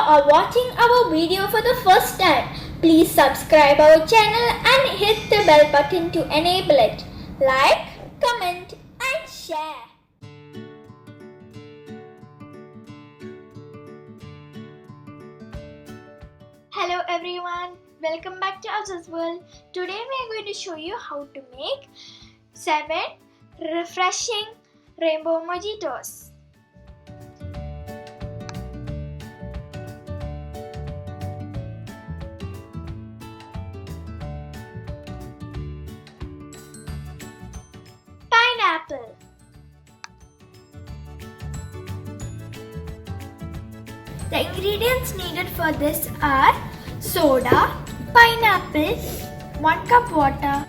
are watching our video for the first time, please subscribe our channel and hit the bell button to enable it. Like, comment and share. Hello everyone, welcome back to Afza's World. Today we are going to show you how to make 7 refreshing Rainbow Mojitos. Pineapple. The ingredients needed for this are soda, pineapple, 1 cup water,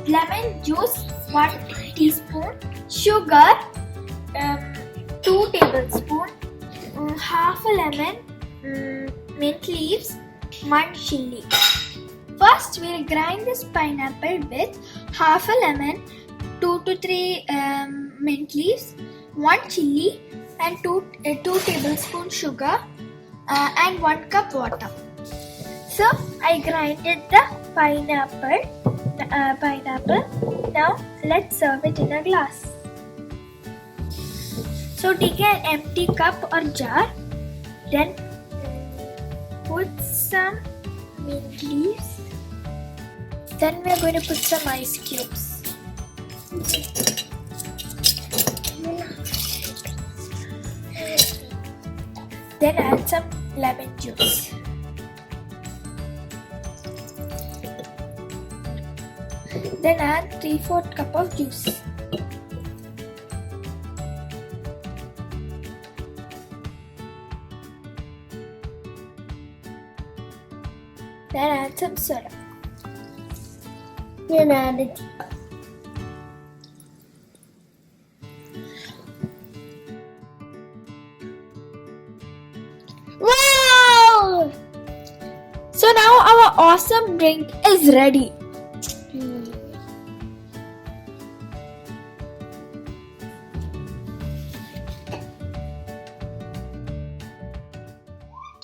lemon juice 1 teaspoon, sugar 2 tablespoons, half a lemon, mint leaves, 1 chilli. First we'll grind this pineapple with half a lemon, 2 to 3 mint leaves, 1 chilli and 2 tablespoons sugar and 1 cup water. So I grinded the pineapple. Now let's serve it in a glass. So take an empty cup or jar, then put some mint leaves. Then we are going to put some ice cubes. Then add some lemon juice. Then add 3/4 cup of juice. Then add some soda. Then add it. Wow! So now our awesome drink is ready.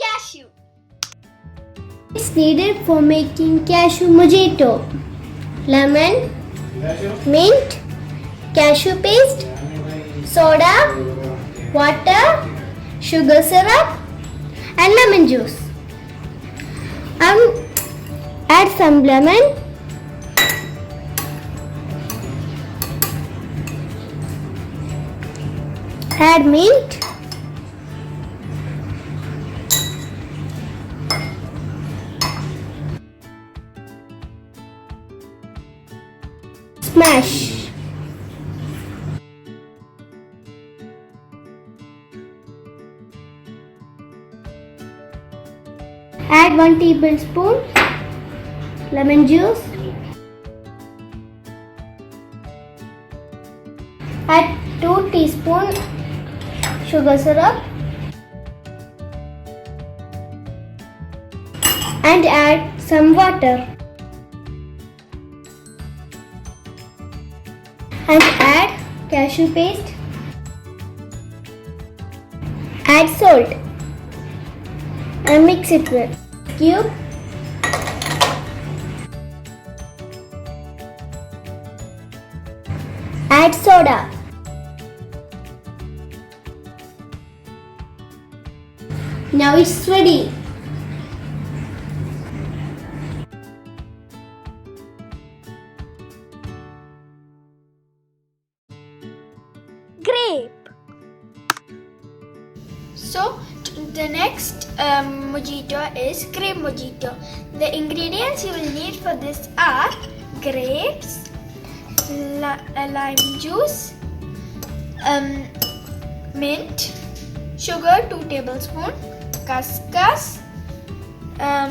Cashew. It's needed for making cashew mojito: lemon, mint, cashew paste, soda, water, sugar syrup and lemon juice. Add some lemon, add mint, smash. Add 1 tablespoon lemon juice. Add 2 teaspoons sugar syrup. And add some water. And add cashew paste. Add salt. And mix it with cube. Add soda. Now it's ready. Grape. So the next mojito is grape mojito. The ingredients you will need for this are grapes, lime juice, mint, sugar 2 tablespoons, cascus,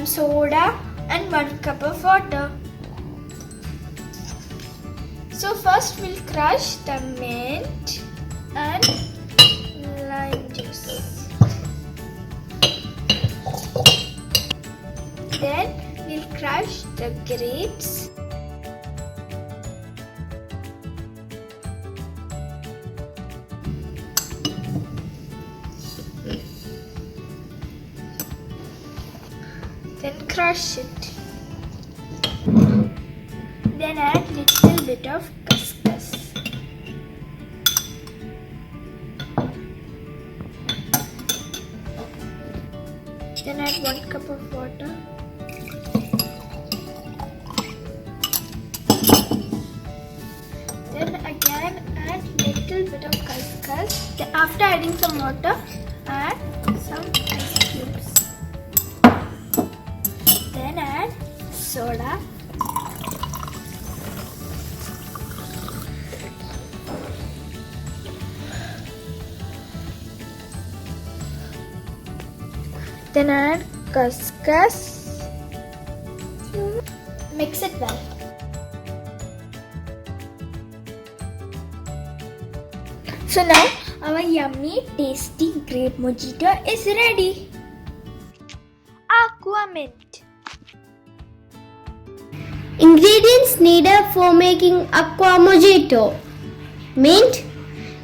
soda and 1 cup of water. So first we'll crush the mint and lime juice. Then we'll crush the grapes. crush it. Then add little bit of couscous. Then add 1 cup of water. Then again add little bit of couscous. Then after adding some water, add some ice cubes. Then add soda. Then add couscous. Mix it well. So now our yummy tasty grape mojito is ready. Aqua mint. Ingredients needed for making aqua mojito: mint,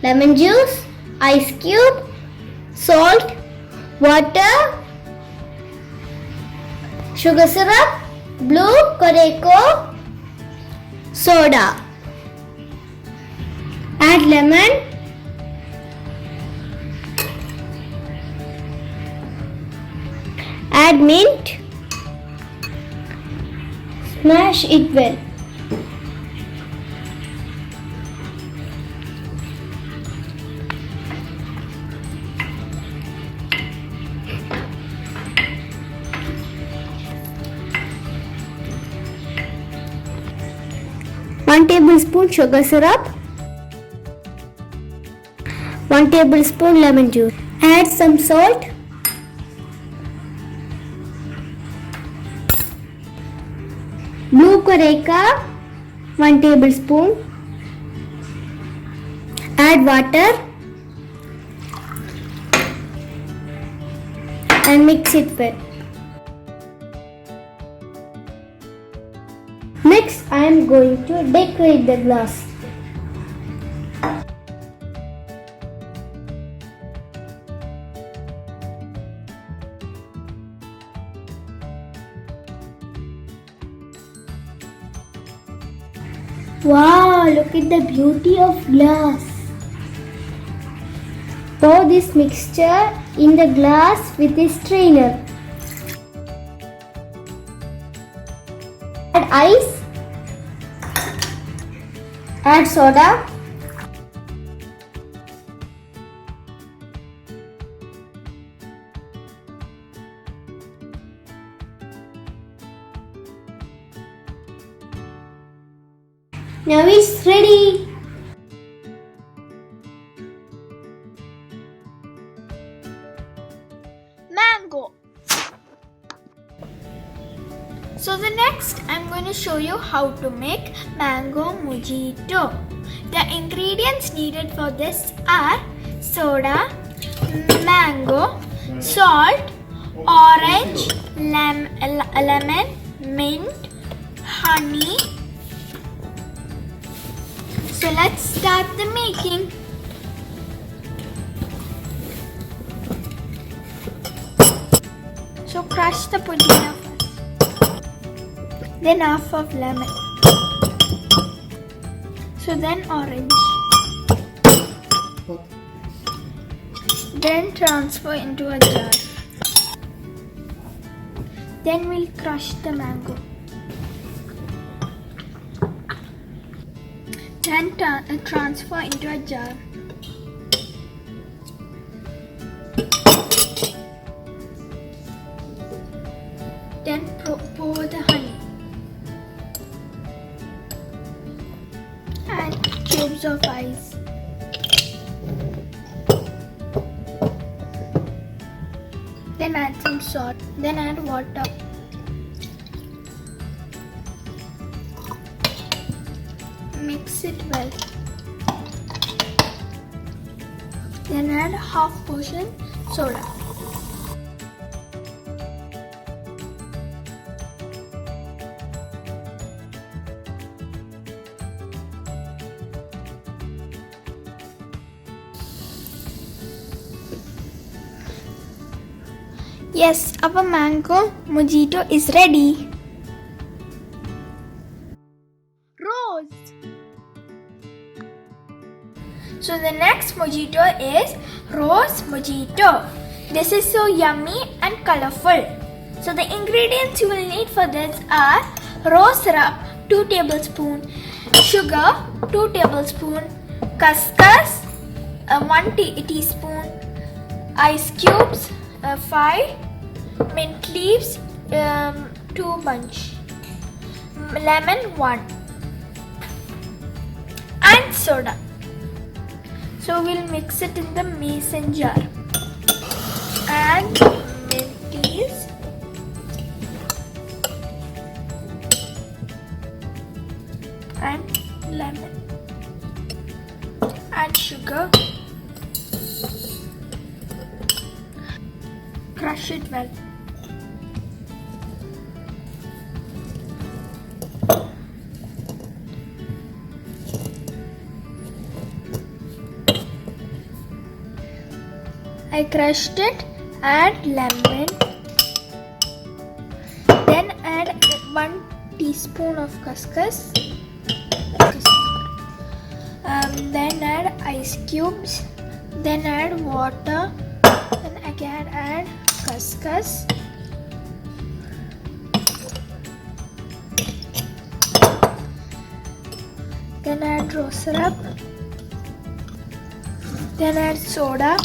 lemon juice, ice cube, salt, water, sugar syrup, blue Coreco, soda. Add lemon. Add mint. Smash it well. One tablespoon sugar syrup. 1 tablespoon lemon juice. Add some salt. Blue Coreca, 1 tablespoon. Add water and mix it well. Next, I am going to decorate the glass. Wow, look at the beauty of glass. Pour this mixture in the glass with a strainer. Add ice. Add soda. Now it's ready. Mango. So the next I'm going to show you how to make mango mojito. The ingredients needed for this are soda, mango, salt, orange, lemon, mint, honey. So let's start the making. So crush the pudina first. Then half of lemon. So then orange. Then transfer into a jar. Then we'll crush the mango. Then transfer into a jar. Then pour the honey. And cubes of ice. Then add some salt. Then add water. Mix it well. Then add half portion soda. Yes, our mango mojito is ready. Rose. So the next mojito is rose mojito. This is so yummy and colorful. So the ingredients you will need for this are rose syrup 2 tablespoons, sugar 2 tablespoons, khaskhas 1 teaspoon, ice cubes 5, mint leaves 2 bunch, lemon 1, and soda. So we'll mix it in the mason jar. Add mint leaves, and lemon, add sugar, crush it well. I crushed it, add lemon, then add 1 teaspoon of khaskhas, then add ice cubes, then add water, then again add khaskhas, then add rose syrup, then add soda,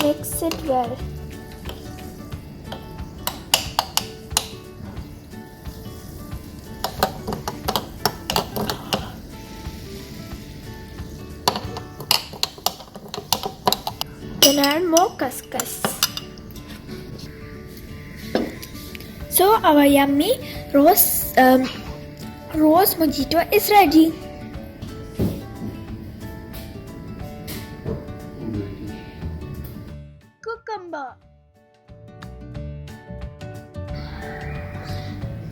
mix it well. Then add more khaskhas. So our yummy rose mojito is ready. Cucumber.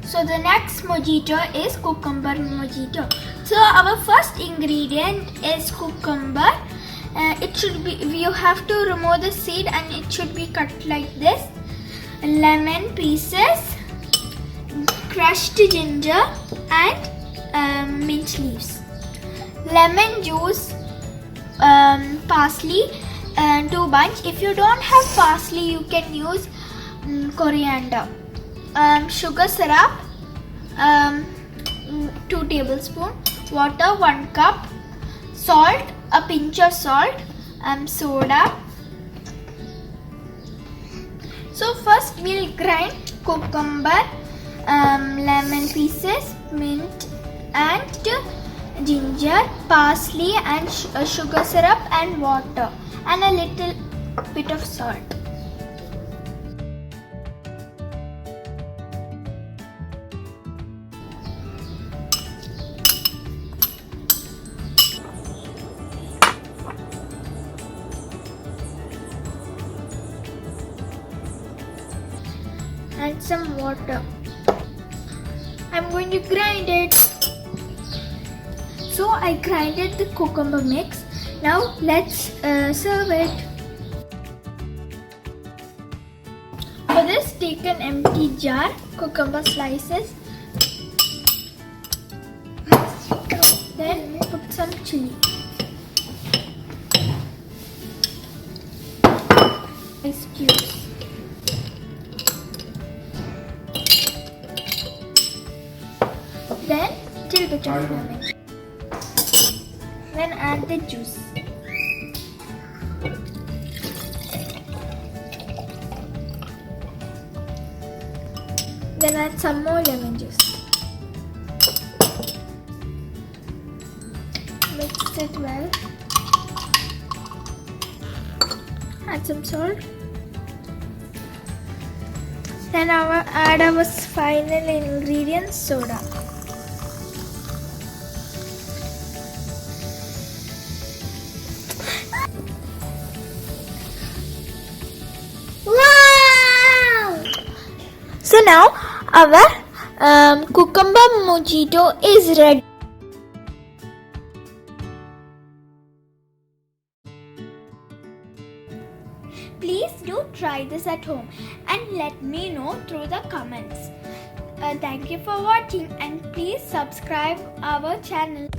So the next mojito is cucumber mojito. So our first ingredient is cucumber. It should be, you have to remove the seed and it should be cut like this. Lemon pieces, crushed ginger, and mint leaves. Lemon juice, parsley, 2 bunch. If you don't have parsley, you can use coriander. Sugar syrup 2 tablespoons, water 1 cup, salt, a pinch of salt, soda. So first we'll grind cucumber, lemon pieces, mint and ginger, parsley and sugar syrup and water and a little bit of salt. And some water. I'm going to grind it. So I grinded the cucumber mix. Now let's serve it. For this, take an empty jar, cucumber slices, then put some chili, ice cubes, then little bit of lemon. Then add the juice. Then add some more lemon juice. Mix it well. Add some salt. Then add our final ingredient, soda. Wow! So now our Cucumber mojito is ready. Please do try this at home and let me know through the comments. Thank you for watching and please subscribe our channel.